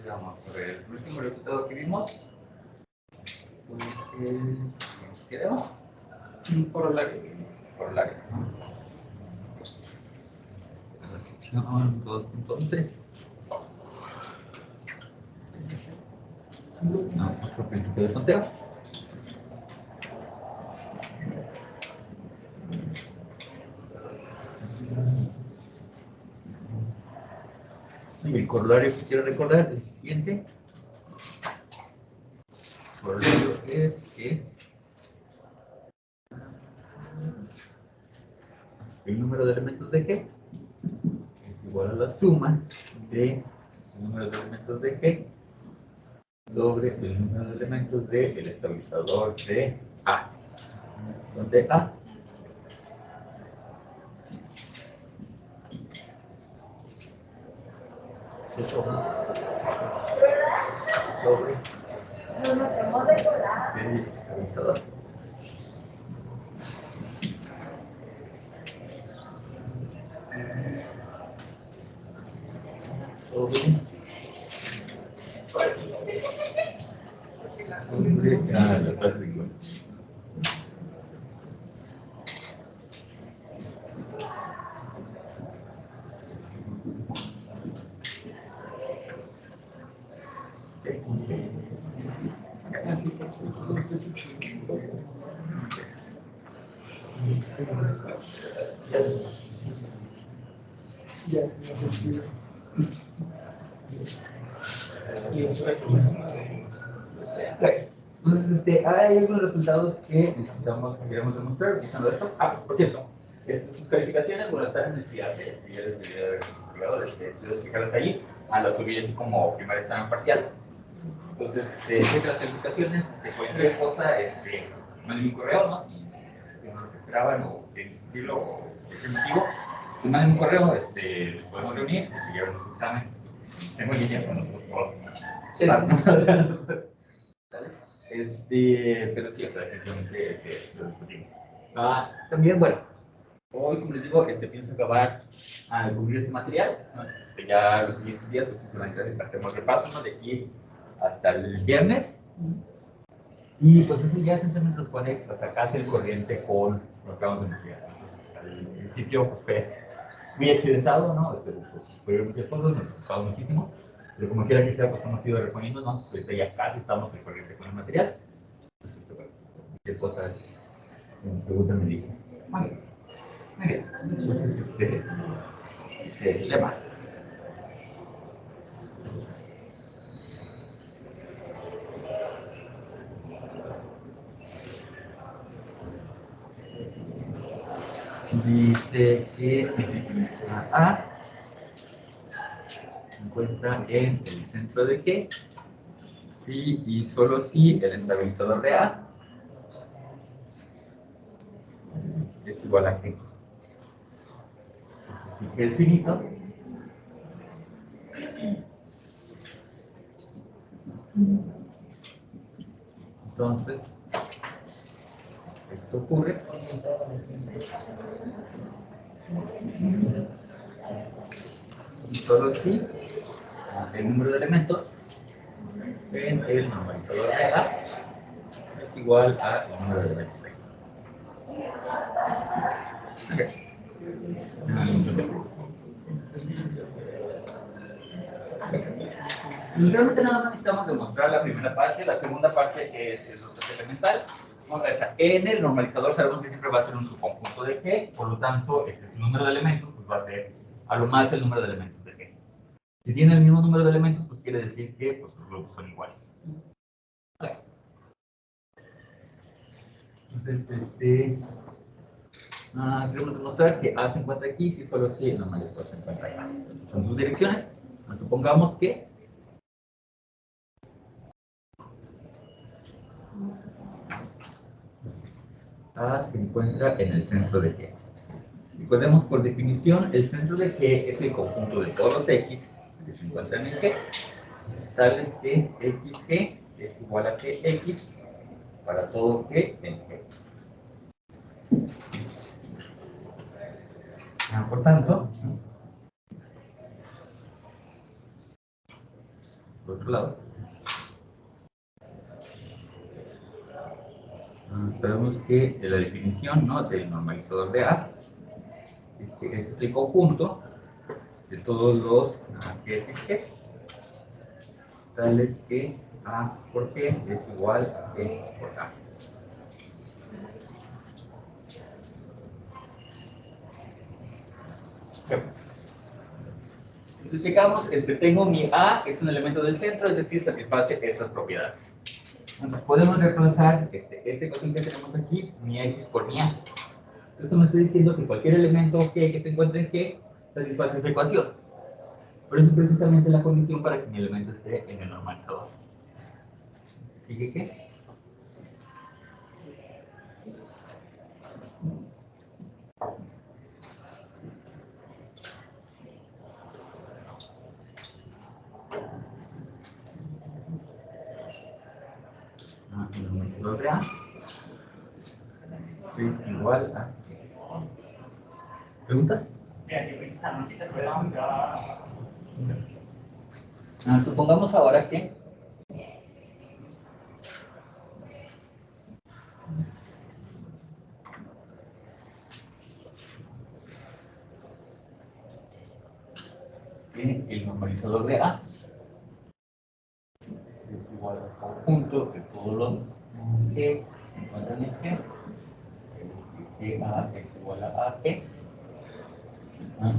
Vamos a ver, el último resultado que vimos ¿qué debo? Corolario. Corolario. La sección 2.11. No, otro principio de conteo. Y el corolario que quiero recordar es el siguiente. El corolario es que el número de elementos de G es igual a la suma del número de elementos de G sobre el número de elementos del estabilizador de A, donde A sobre el estabilizador. Sobre la clase de iguales. Entonces, hay algunos resultados que necesitamos, que queremos demostrar utilizando esto. Ah, por cierto, sus calificaciones, bueno, están en el CIACE, ya les debería haber explicado, de checarlas ahí, las subí así como primer examen parcial. Entonces, checa las calificaciones, cualquier cosa, manden un correo, ¿no? Si no lo que esperaban o quieren discutirlo o cualquier motivo, pues manden un correo, nos podemos reunir, si llevan su examen. Tengo línea con nosotros todos. Sí. Pero sí, o sea, definitivamente lo discutimos. También, bueno, hoy, como les digo, pienso acabar a cubrir este material, ¿no? Ya los siguientes días, pues simplemente hacemos repaso, ¿no? De aquí hasta el viernes. Y pues eso ya simplemente nos pone pues, acá hacia el corriente con lo que vamos a estudiar. Entonces, al principio, pues fue muy accidentado, ¿no? Fue muchas cosas, nos gustaba muchísimo. Pero como quiera que sea, pues hemos ido reponiéndonos. Ahorita ya casi estamos al corriente con el material. Entonces, bueno, cualquier cosa, preguntas me dicen. Vale. Muy bien. Entonces, ese es el tema. Dice que A se encuentra en el centro de G, sí y solo si el estabilizador de A es igual a G. Entonces, si G es finito, entonces esto ocurre y solo si el número de elementos en el normalizador de A es igual al número de elementos de Realmente nada más necesitamos demostrar la primera parte, la segunda parte es lo elemental. O sea, en el normalizador sabemos que siempre va a ser un subconjunto de G, por lo tanto, el número de elementos pues, va a ser a lo más el número de elementos de G. Si tiene el mismo número de elementos, pues quiere decir que pues, los grupos son iguales. Okay. Entonces, queremos demostrar que A se encuentra aquí si solo si el normalizador se encuentra acá. Son dos direcciones. Supongamos que A se encuentra en el centro de G. Recordemos por definición, el centro de G es el conjunto de todos los X que se encuentran en G, tales que XG es igual a GX para todo G en G. Por tanto, por otro lado, sabemos que la definición, ¿no?, del normalizador de A es que este es el conjunto de todos los Gs y Gs, tales que A por G es igual a G por A. Entonces, checamos, tengo mi A, es un elemento del centro, es decir, satisface estas propiedades. Entonces, podemos reemplazar este cociente que tenemos aquí, mi X por mi A. Esto me está diciendo que cualquier elemento G que se encuentre en G satisface esta ecuación. Pero eso es precisamente la condición para que mi elemento esté en el normalizador. ¿Sigue qué? El normalizador de A es igual a G. ¿Preguntas? Supongamos ahora que el normalizador de A es igual al conjunto de todos los G que se encuentran en G. GA es igual a G.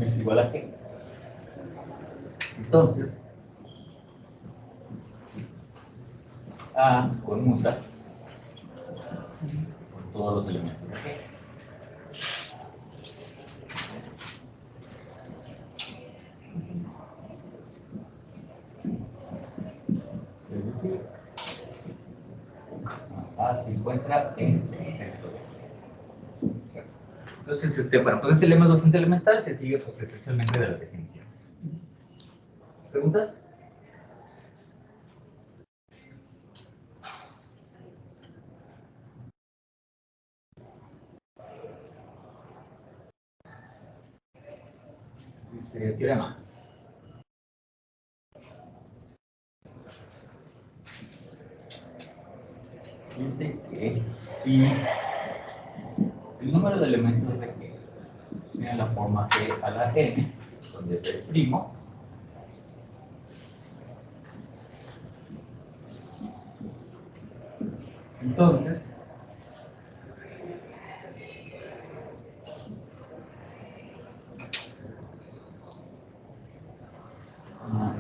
Es igual a G. Entonces, A conmuta por todos los elementos de G. Es decir, A se encuentra en el centro de G. Entonces, bueno, pues este lema es bastante elemental, se sigue pues, esencialmente de las definiciones. ¿Preguntas? Dice teorema. Dice que si el número de elementos de G tiene la forma G a la n, donde es primo, entonces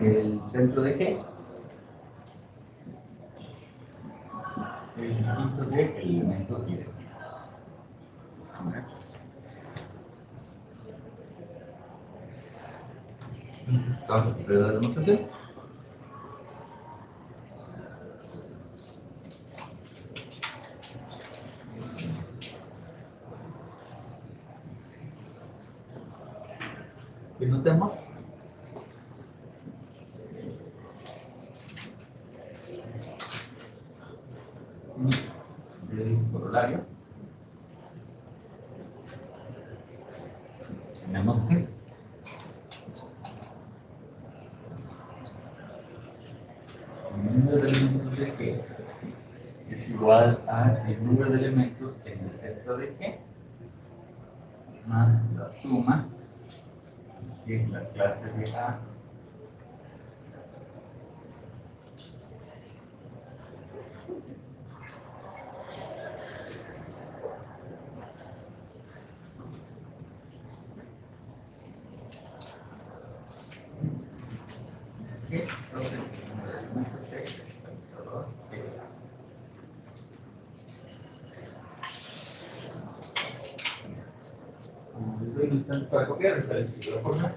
el centro de G es distinto del elemento idéntico. Vamos a proceder a la demostración. ¿Qué notemos? Del corolario tenemos que el número de elementos de G es igual al número de elementos en el centro de G más la suma de la clase de A G, entonces el número de elementos del estabilizador G. Doy un instante para copiar, ahorita les escribo la fórmula.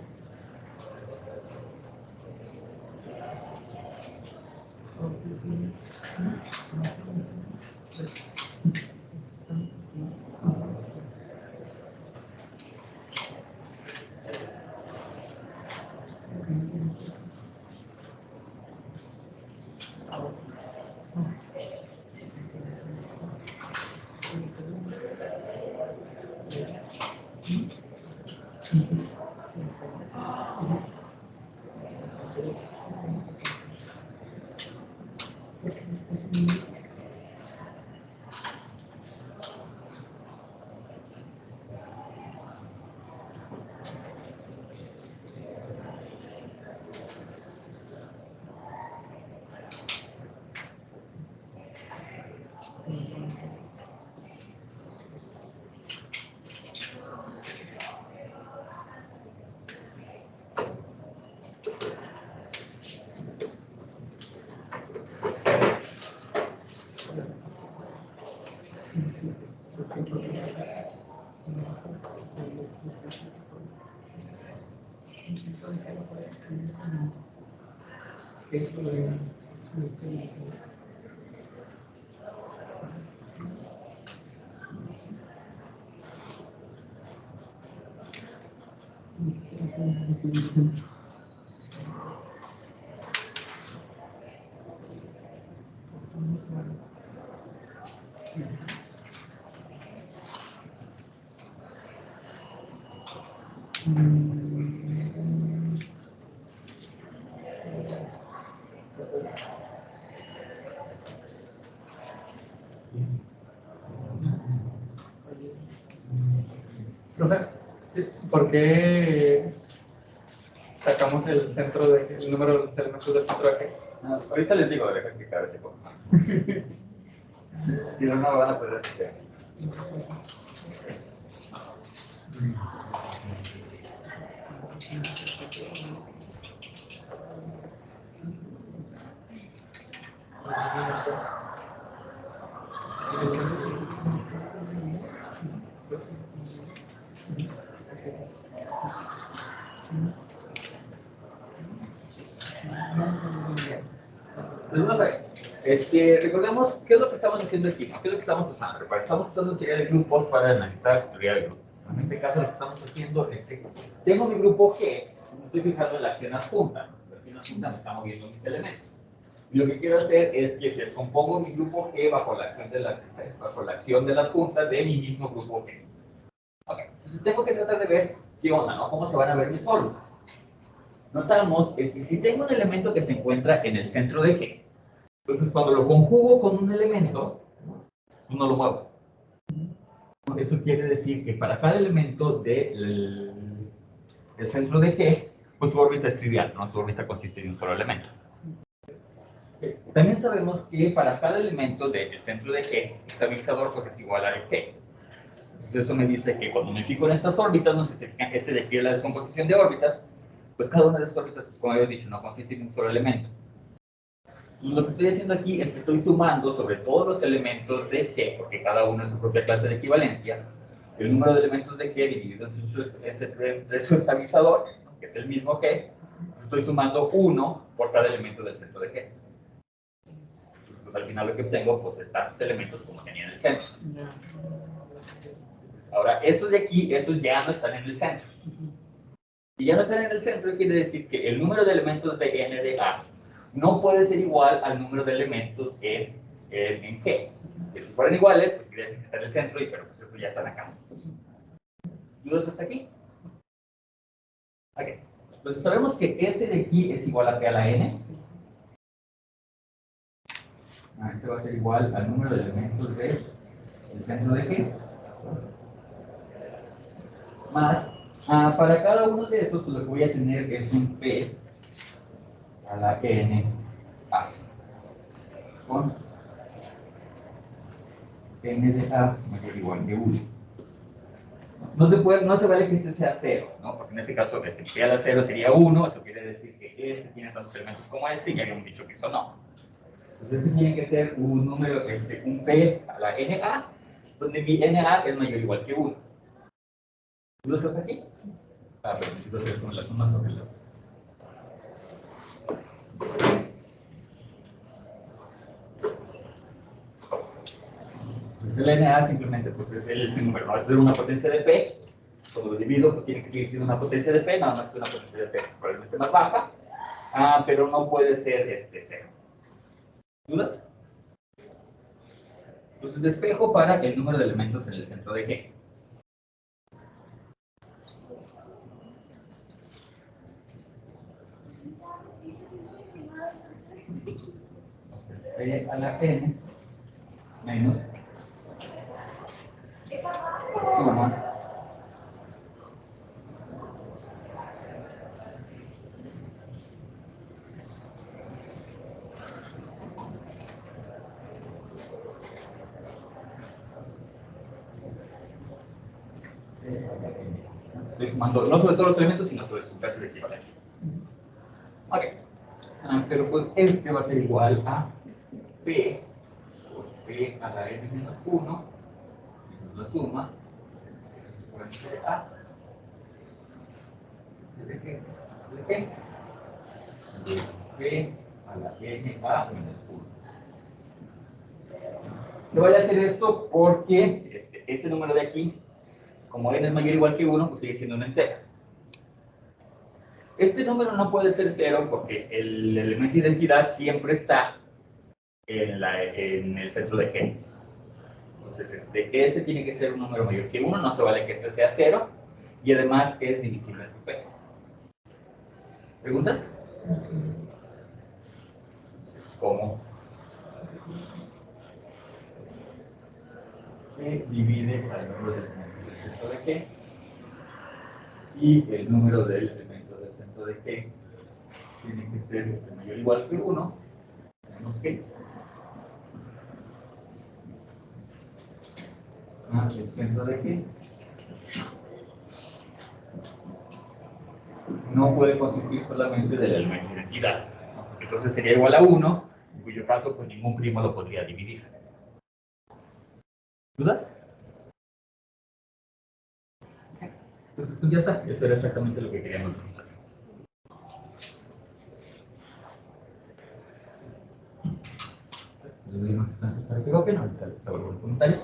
Profe, ¿por qué sacamos el centro de el número de los elementos del centro de G? Ahorita les digo, deja que cabe ese poco. Si no, no van a poder hacer. Pues vamos a ver. Recordemos qué es lo que estamos haciendo aquí, ¿no? ¿Qué es lo que estamos usando? Recuerda, estamos usando teoría de grupos para analizar teoría de grupos. En este caso, lo que estamos haciendo es que tengo mi grupo G, me estoy fijando en la acción adjunta. La acción adjunta me está moviendo mis elementos. Y lo que quiero hacer es que descompongo mi grupo G bajo la acción de la adjunta de mi mismo grupo G. Ok, entonces tengo que tratar de ver qué onda, ¿no? ¿Cómo se van a ver mis fórmulas? Notamos que si tengo un elemento que se encuentra en el centro de G, entonces cuando lo conjugo con un elemento, no lo muevo. Eso quiere decir que para cada elemento del centro de G, pues su órbita es trivial, ¿no? Su órbita consiste de un solo elemento. También sabemos que para cada elemento del centro de G, el estabilizador pues es igual a G. Entonces eso me dice que cuando me fijo en estas órbitas, no sé si se fijan, de aquí es la descomposición de órbitas, pues cada una de estas órbitas, pues como había dicho, no consiste en un solo elemento. Y lo que estoy haciendo aquí es que estoy sumando sobre todos los elementos de G, porque cada uno es su propia clase de equivalencia, el número de elementos de G dividido entre su estabilizador, que es el mismo G, estoy sumando 1 por cada elemento del centro de G. Entonces, pues al final lo que obtengo pues es tantos elementos como tenía en el centro. Entonces, ahora, estos de aquí, estos ya no están en el centro. Y ya no están en el centro quiere decir que el número de elementos de n de A no puede ser igual al número de elementos en G. Que si fueran iguales, pues quiere decir que está en el centro, pero pues estos ya están acá. ¿Dudas hasta aquí? Ok. Entonces sabemos que este de aquí es igual a P a la N. Este va a ser igual al número de elementos del centro de G. Más, para cada uno de estos, pues lo que voy a tener es un P a la N A. Con n de A mayor o igual que 1. no se vale que este sea 0, ¿no? Porque en ese caso, P a la 0 sería 1, eso quiere decir que este tiene tantos elementos como este, y ya habíamos dicho que eso no. Entonces este tiene que ser un número, un P a la NA, donde mi NA es mayor o igual que 1. ¿Dudas hasta aquí? Pero necesito hacer con las sumas sobre las... Pues el NA simplemente pues, es el número, no va a ser una potencia de P. Cuando lo divido, pues tiene que seguir siendo una potencia de P, nada más que una potencia de P probablemente más baja, pero no puede ser 0. ¿Dudas? Entonces despejo para el número de elementos en el centro de G. P a la N menos suma estoy sumando no sobre todos los elementos, sino sobre su clase de equivalencia. Ok. Pero pues este va a ser igual a P por P a la N menos 1 menos la suma de A de G de P de P a la N A menos 1. Se vaya a hacer esto porque este número de aquí, como n es mayor o igual que 1, pues sigue siendo una entera. Este número no puede ser 0 porque el elemento de identidad siempre está en el centro de G. Entonces, ese tiene que ser un número mayor que 1, no se vale que este sea 0, y además es divisible entre P. ¿Preguntas? Entonces, ¿cómo? P divide al número de elementos del centro de G, y el número de elementos del centro de G tiene que ser mayor o igual que 1, menos que el centro de G no puede consistir solamente del elemento de identidad, ¿no? Entonces sería igual a 1, en cuyo caso pues ningún primo lo podría dividir. ¿Dudas? Entonces pues ya está, esto era exactamente lo que queríamos hacer. Para que copien, ahorita les hago algún comentario.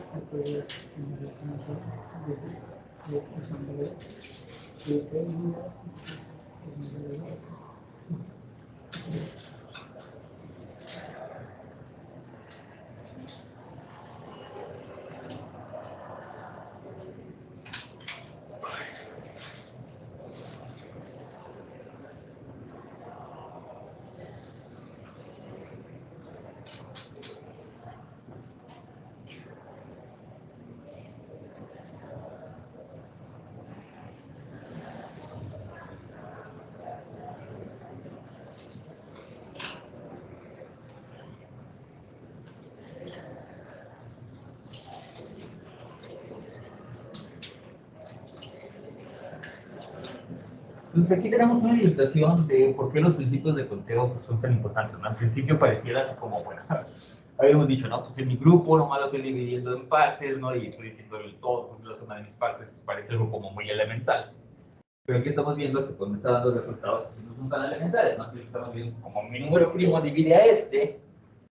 Entonces aquí tenemos una ilustración de por qué los principios de conteo pues, son tan importantes, ¿no? Al principio pareciera así como, bueno, habíamos dicho, ¿no? Pues en mi grupo nomás lo estoy dividiendo en partes, ¿no? Y estoy diciendo el todo, pues la suma de mis partes, pues parece algo como muy elemental. Pero aquí estamos viendo que pues me está dando resultados que no son tan elementales, ¿no? Aquí estamos viendo como mi número primo divide a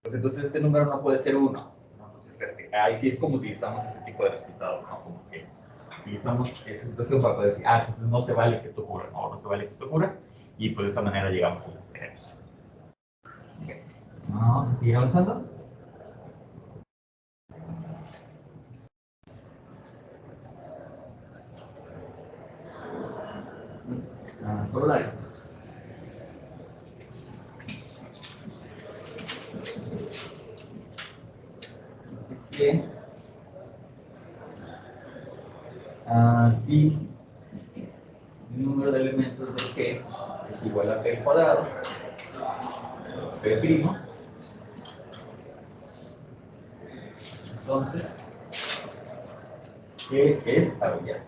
pues entonces este número no puede ser 1, ¿no? Entonces ahí sí es como utilizamos este tipo de resultados, ¿no? Como que utilizamos esta situación para poder decir, pues no se vale que esto ocurra, no se vale que esto ocurra, y pues de esa manera llegamos a las teoremas. Okay. Vamos a seguir avanzando. Corolario. Que si el número de elementos de G es igual a P cuadrado, P primo, entonces G es abeliano.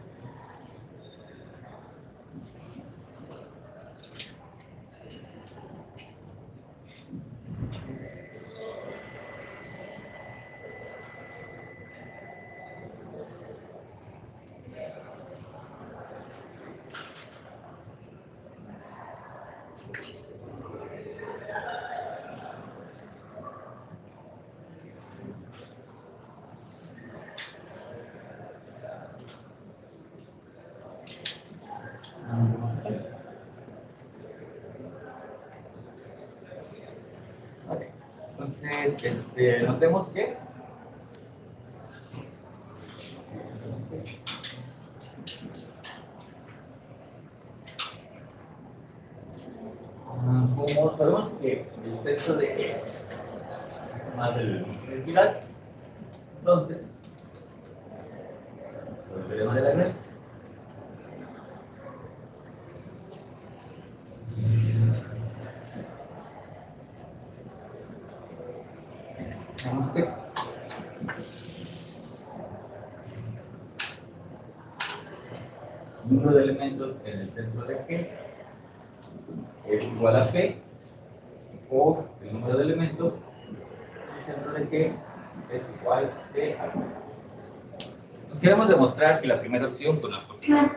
Entonces, notemos que como sabemos que el centro de E es más del espiral, entonces, el teorema de la red tenemos que el número de elementos en el centro de G es igual a P, o el número de elementos en el centro de G es igual a P al P. Nos queremos demostrar que la primera opción pues, no es posible.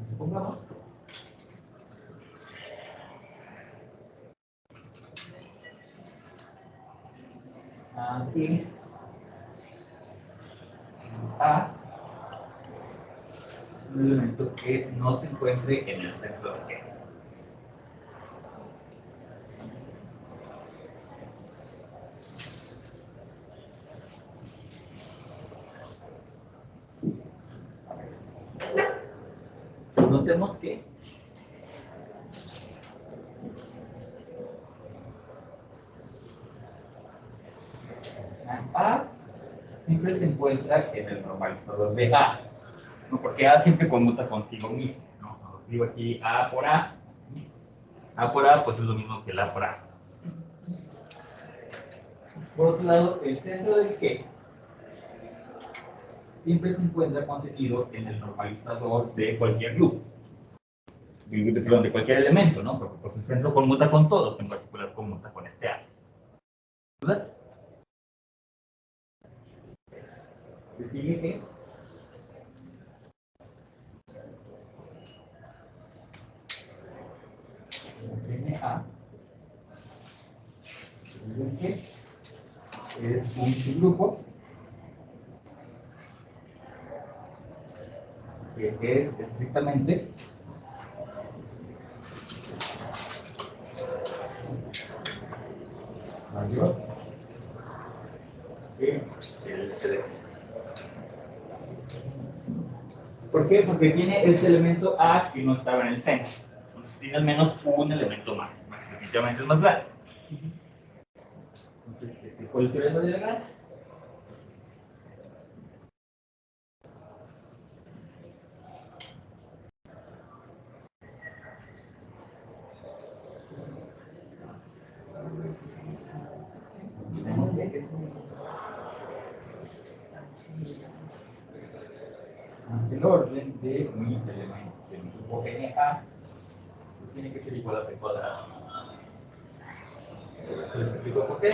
Supongamos que A es un elemento que no se encuentre en el centro de G. Notemos que A siempre se encuentra en el normalizador de A, ¿no? Porque A siempre conmuta consigo mismo, ¿no? Digo aquí A por A pues es lo mismo que el A por A. Por otro lado, el centro del G siempre se encuentra contenido en el normalizador de cualquier loop, perdón, de cualquier elemento, ¿no? Porque pues, el centro conmuta con todos, en particular conmuta con este A. ¿Dudas? Se sigue que NA es un subgrupo que es estrictamente mayor que el CD. ¿Por qué? Porque tiene ese elemento A que no estaba en el centro. Entonces tiene al menos un elemento más. Definitivamente es más grande. Entonces, ¿cuál es el teorema de Lagrange? El orden de mi elemento, de mi grupo NA, tiene que ser igual a P cuadrado. Les explico por qué.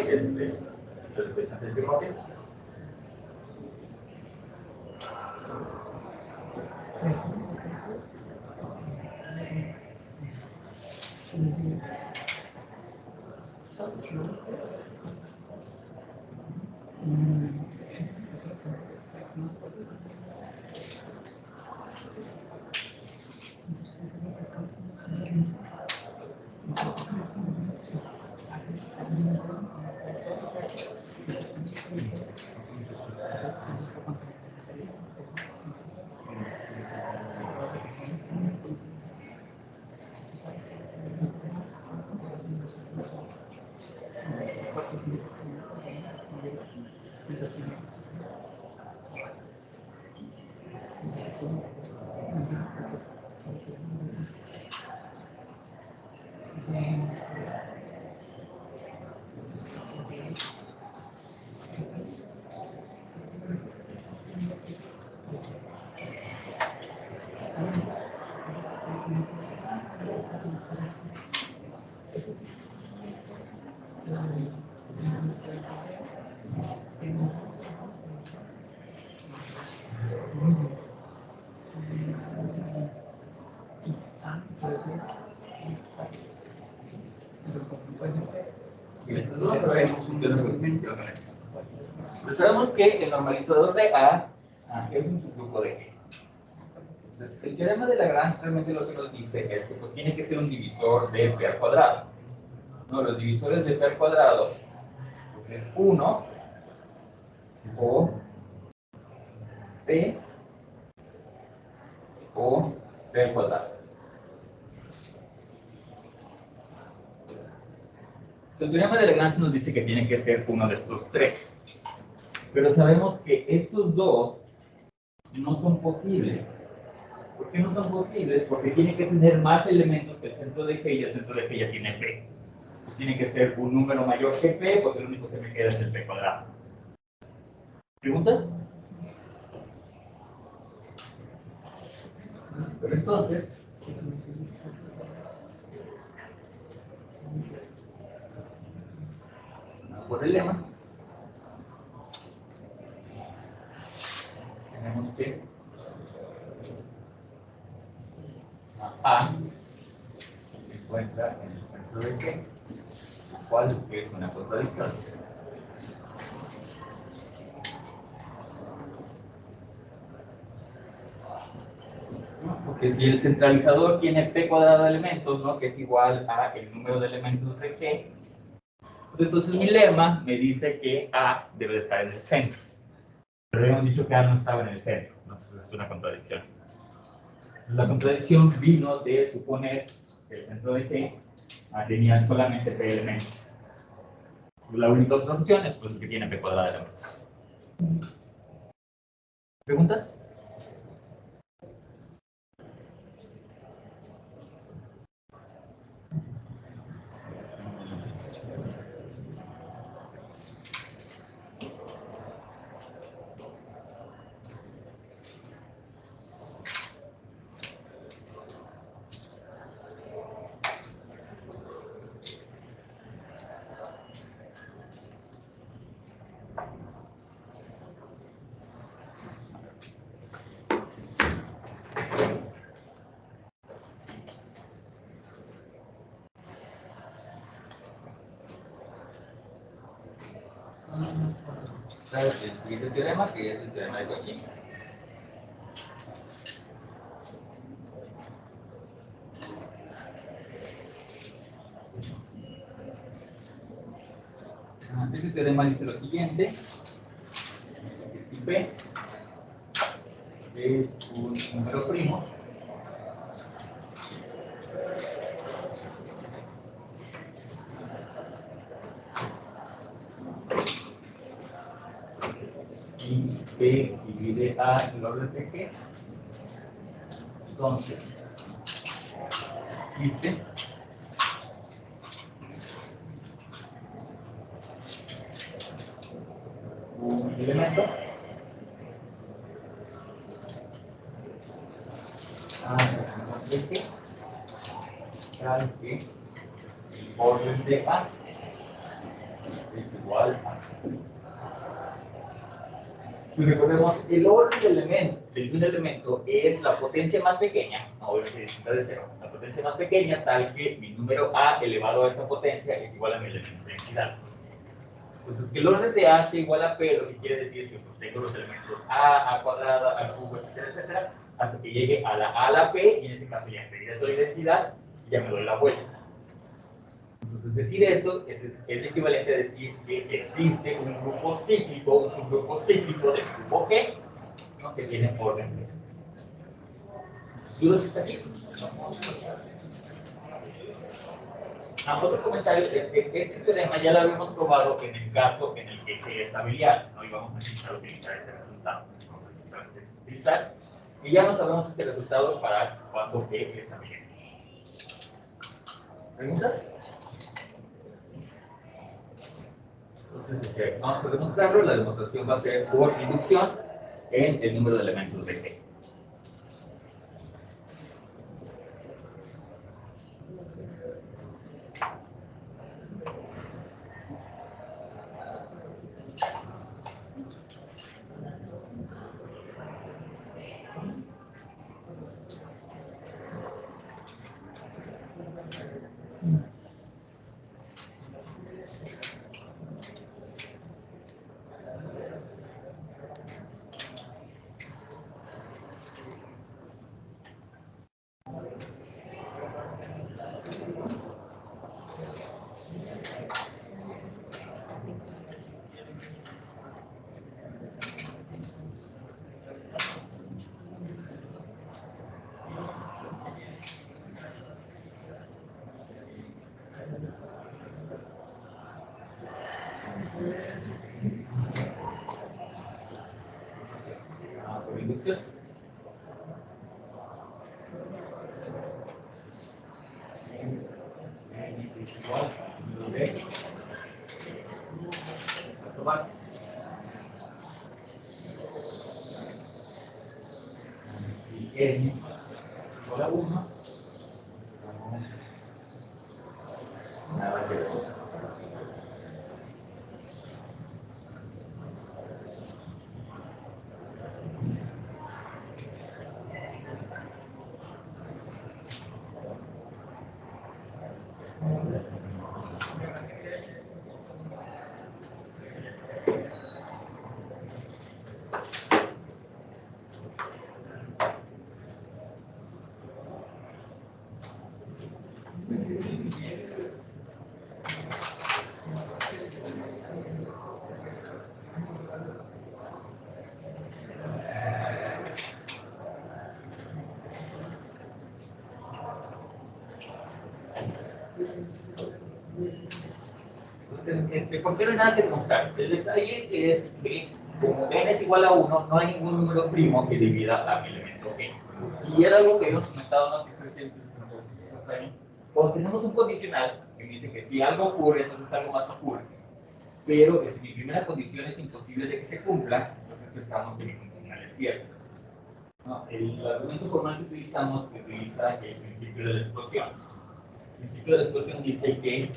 Pero sabemos que el normalizador de A es un subgrupo de G. Entonces, el teorema de Lagrange realmente lo que nos dice es que eso tiene que ser un divisor de P al cuadrado. ¿No? Los divisores de P al cuadrado pues es 1 o P o P al cuadrado. El teorema de Lagrange nos dice que tiene que ser uno de estos tres. Pero sabemos que estos dos no son posibles. ¿Por qué no son posibles? Porque tiene que tener más elementos que el centro de G y el centro de G ya tiene P. Pues tiene que ser un número mayor que P, porque lo único que me queda es el P cuadrado. ¿Preguntas? Pero entonces, por el lema, tenemos que A se encuentra en el centro de G, lo cual es una contradicción. Porque si el centralizador tiene P cuadrado de elementos, ¿no? Que es igual a el número de elementos de G, pues entonces mi lema me dice que A debe de estar en el centro. Pero habíamos dicho que A no estaba en el centro, ¿no? Entonces es una contradicción. La contradicción vino de suponer que el centro de G tenía solamente P elementos. La única otra opción es pues, que tiene P cuadrado de elementos. ¿Preguntas? El siguiente teorema, que es el teorema de Cauchy. Este teorema dice lo siguiente: que si P es un número primo, y P divide A en el orden de G, entonces existe un elemento A en el orden de G tal que el orden de A es igual a. Y recordemos, el orden de un elemento es la potencia más pequeña, no obviamente distinta de cero, la potencia más pequeña tal que mi número A elevado a esa potencia es igual a mi elemento de densidad. Entonces, que el orden de A sea igual a P, lo que quiere decir es que pues, tengo los elementos A cuadrada, A cubo, etcétera, etcétera, hasta que llegue a la P, y en ese caso ya enseguida soy densidad, y ya me doy la vuelta. Entonces, decir esto es equivalente a decir que existe un grupo cíclico, un subgrupo cíclico del grupo G, ¿no? Que tiene orden G. ¿Dudas hasta aquí? Otro comentario es que este teorema ya lo habíamos probado en el caso en el que G es abeliano, ¿no? Y vamos a necesitar utilizar ese resultado. Vamos a necesitar utilizar. Y ya no sabemos este resultado para cuando G es abeliano. ¿Preguntas? Entonces, vamos a demostrarlo. La demostración va a ser por inducción en el número de elementos de G. Por inducción. Igual, paso más. Y N igual a 1. Nada que ver. Entonces, ¿por qué no hay nada que demostrar? El detalle es que, como n es igual a 1, no hay ningún número primo que divida a mi elemento n. Y era algo que habíamos comentado, ¿no? Que cuando tenemos un condicional que dice que si algo ocurre, entonces algo más ocurre. Pero si mi primera condición es imposible de que se cumpla, entonces pensamos que mi condicional es cierto. ¿No? El argumento formal que utilizamos utiliza el principio de la explosión. El principio de la explosión dice que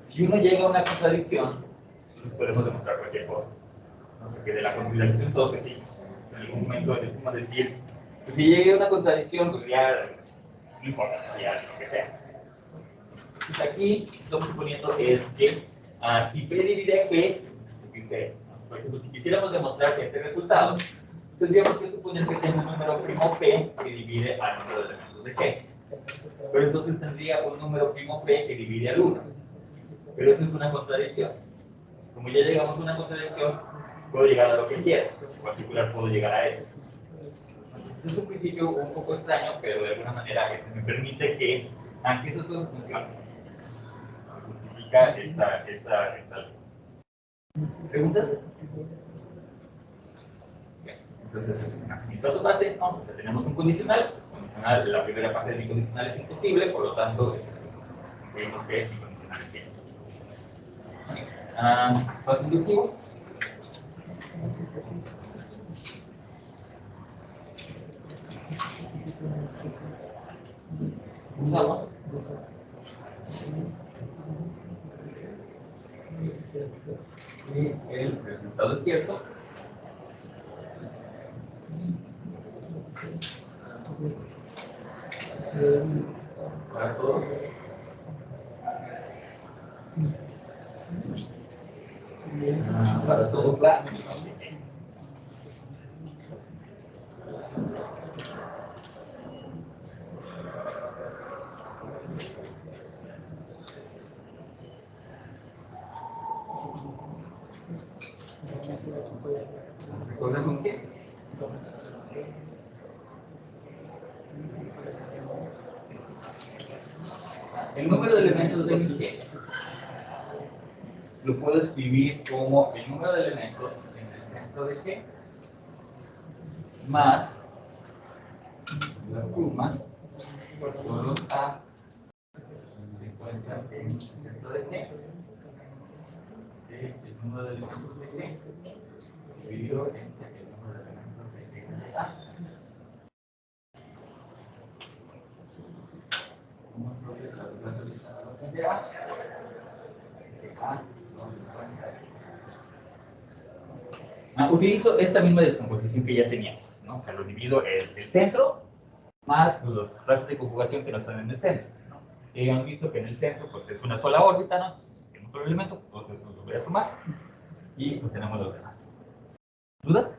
si uno llega a una contradicción, entonces podemos demostrar cualquier cosa. No sé, que de la contradicción todo que sí. En algún momento es como decir, pues si llegué a una contradicción, pues ya no importa, ya lo que sea. Entonces aquí estamos suponiendo es que si P divide P, por ejemplo, si quisiéramos demostrar este resultado, tendríamos que suponer que tengo un número primo P que divide al número de elementos de G. Pero entonces tendría un número primo P que divide al 1. Pero eso es una contradicción. Como ya llegamos a una contradicción, puedo llegar a lo que quiera. En particular, puedo llegar a eso. Es un principio un poco extraño, pero de alguna manera me permite que, aunque esas cosas funcionen, justifica esta ley. ¿Preguntas? Bien. Entonces, mi paso base, ¿no? O sea, tenemos un condicional. La primera parte de mi condicional es imposible, por lo tanto, vemos que mi condicional es cierto. Paso inductivo. Usamos y el resultado es cierto. Para todo. Para todo plano. Recordemos que el número de elementos de mi G lo puedo escribir como el número de elementos en el centro de G más la suma por todos A se encuentra en el centro de G el número de elementos de G dividido entre el número de elementos de G de A. De A, utilizo esta misma descomposición que ya teníamos, ¿no? O sea, lo divido el centro más los rastros de conjugación que no están en el centro, ¿no? Y hemos visto que en el centro pues, es una sola órbita, ¿no? Tenemos un solo elemento, entonces eso lo voy a sumar y pues tenemos los demás. ¿Dudas?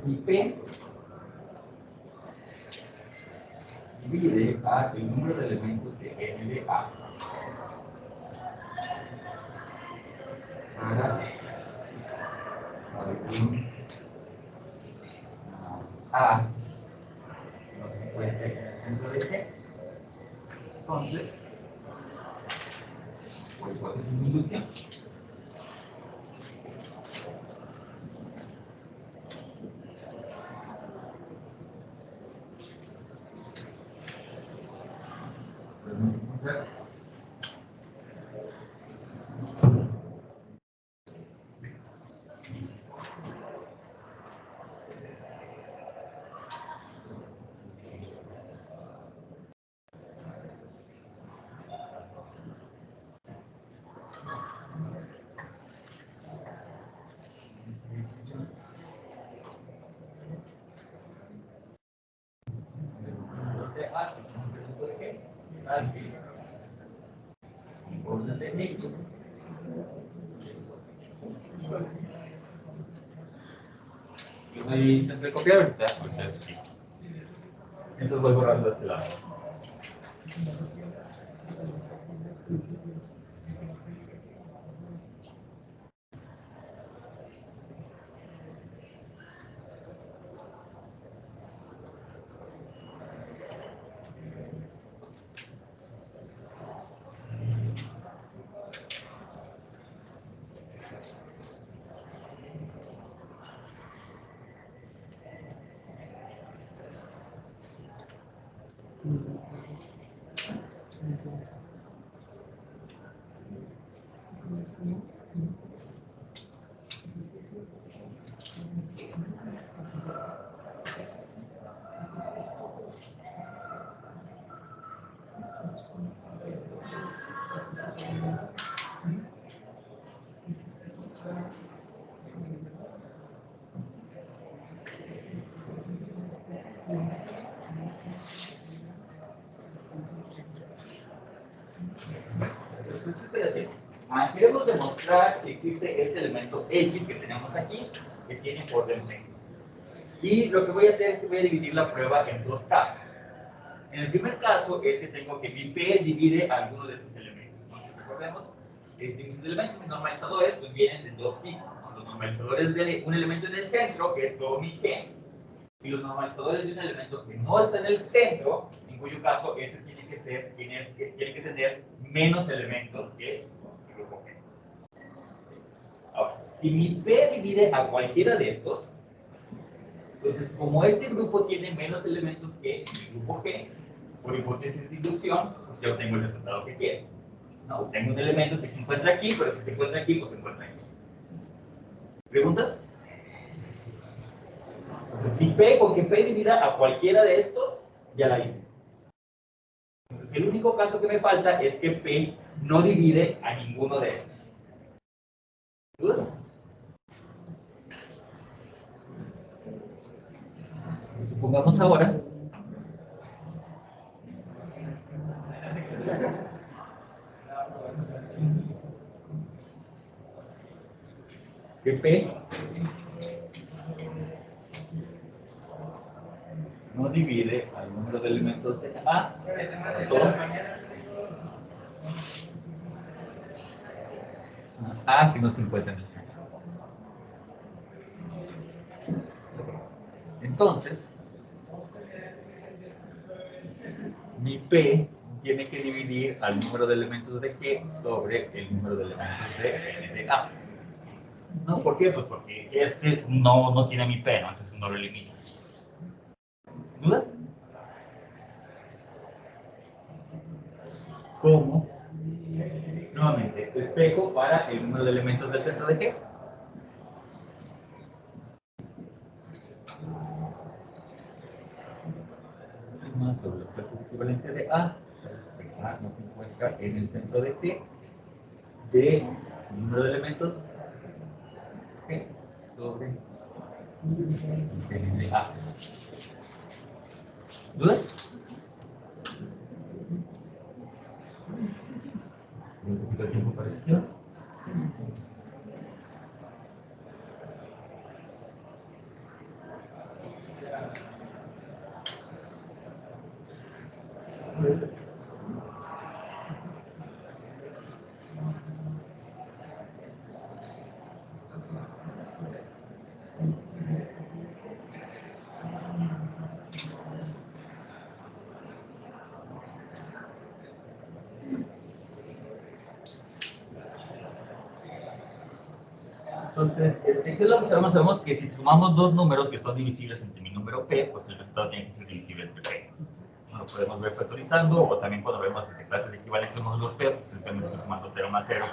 si P divide a el número de elementos de N de A para algún A no se encuentra en el centro de G, entonces, por hipótesis de inducción, podemos encontrar de A que es un centro de G al que orden de X. Yo voy a intentar copiar ahorita, porque es aquí. Entonces voy borrando de este lado. Entonces, ¿qué estoy haciendo? Queremos demostrar que existe este elemento X que tenemos aquí, que tiene orden P. Y lo que voy a hacer es que voy a dividir la prueba en dos casos. En el primer caso es que tengo que mi P divide alguno de estos elementos. Entonces, recordemos, mis elementos, mis normalizadores, pues vienen de dos tipos, ¿no? Los normalizadores de un elemento en el centro, que es todo mi G, y los normalizadores de un elemento que no está en el centro, en cuyo caso este tiene que tener menos elementos que el grupo G. Ahora, si mi P divide a cualquiera de estos, entonces como este grupo tiene menos elementos que el grupo G, por hipótesis de inducción, pues yo obtengo el resultado que quiero. No, obtengo un elemento que se encuentra aquí, pero si se encuentra aquí, pues se encuentra aquí. ¿Preguntas? Entonces, si P, con que P divida a cualquiera de estos, ya la hice. Entonces, el único caso que me falta es que P no divide a ninguno de estos. ¿Dudas? Supongamos ahora que P no divide al número de elementos de A, todo A que no se encuentra en el centro. Entonces, mi P tiene que dividir al número de elementos de G sobre el número de elementos de N de A. No, ¿por qué? Pues porque este no tiene mi P, ¿no? Entonces no lo elimino. ¿Dudas? ¿Cómo? Nuevamente, espejo para el número de elementos del centro de G. Más sobre los casos de equivalencia de A. A no se encuentra en el centro de G. De número de elementos G sobre N de A. ¿Dudas? Un poquito de tiempo para esto. Entonces, ¿qué es lo que sabemos? Sabemos que si tomamos dos números que son divisibles entre mi número p, pues el resultado tiene que ser divisible entre p. Lo podemos ver factorizando, o también cuando vemos desde clases de equivalencia módulos p, pues esencialmente estoy tomando 0 más 0.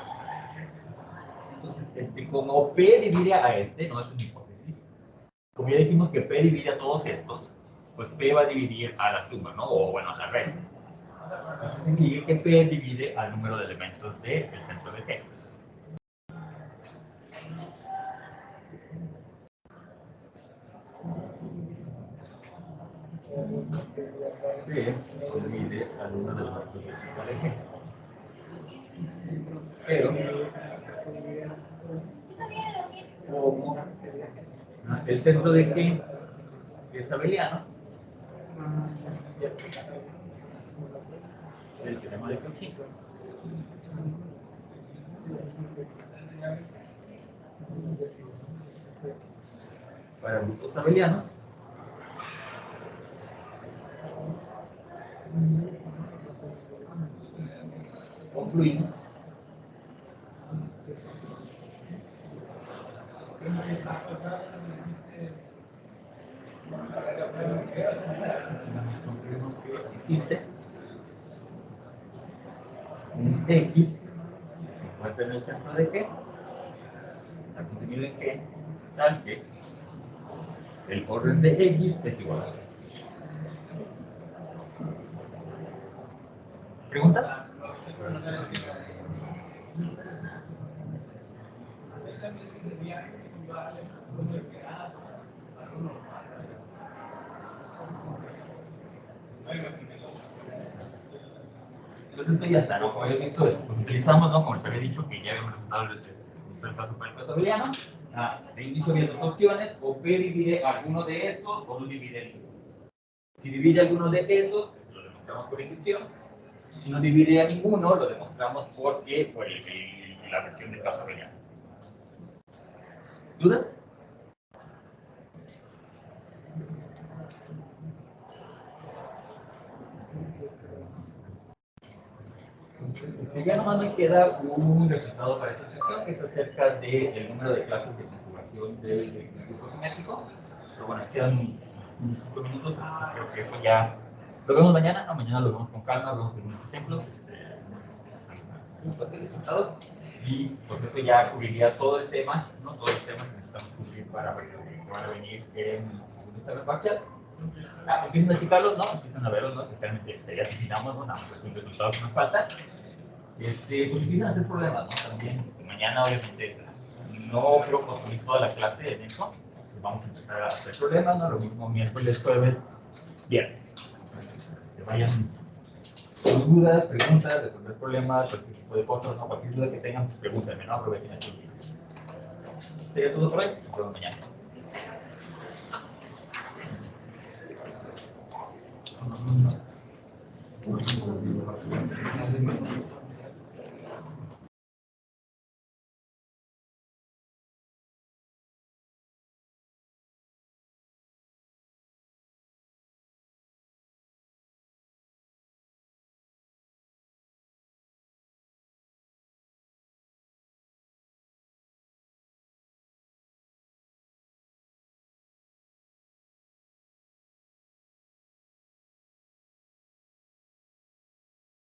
Entonces, como p divide a este, no es una hipótesis, como ya dijimos que p divide a todos estos, pues p va a dividir a la suma, ¿no? O bueno, a la resta. Entonces significa que p divide al número de elementos del centro de G. P divide al número de elementos del centro de G. Pero, como el centro de G es abeliano, el teorema de Cauchy, para grupos abelianos, concluimos que existe un X que se encuentra en el centro de G, el contenido de G, tal que el orden de X es igual a G. ¿Preguntas? Entonces esto ya está, ¿no? Como habéis visto, pues utilizamos, ¿no? Como les había dicho, que ya habíamos resultado el caso para el caso abeliano. De inicio había dos opciones, o P divide alguno de estos, o no divide ninguno. Si divide alguno de esos, pues lo demostramos por inducción. Si no divide a ninguno, lo demostramos por la versión del caso abeliano. ¿Dudas? Ya nomás me queda un resultado para esta sección que es acerca del número de clases de conjugación del grupo simétrico. Pero bueno, quedan unos 5 minutos, creo que eso ya lo vemos mañana. No, mañana lo vemos con calma, vemos algunos ejemplos, algunos resultados, y pues eso ya cubriría todo el tema, ¿no? Todo el tema que necesitamos cubrir para que van a venir en un examen parcial. Empiezan a checarlos, ¿no? Empiezan a verlos, ¿no? Especialmente ya terminamos, ¿no? Nada más es un resultado que nos falta. Pues empiezan a hacer problemas, ¿no? También, mañana obviamente no creo construir toda la clase en eso, pues vamos a empezar a hacer problemas, ¿no? Lo mismo miércoles, jueves, viernes. Que vayan con dudas, preguntas, resolver problemas, cualquier tipo de cosas, ¿no? Cualquier duda que tengan, pues pregúntenme, ¿no? Aprovechen estos días. Sería todo por hoy, nos vemos mañana.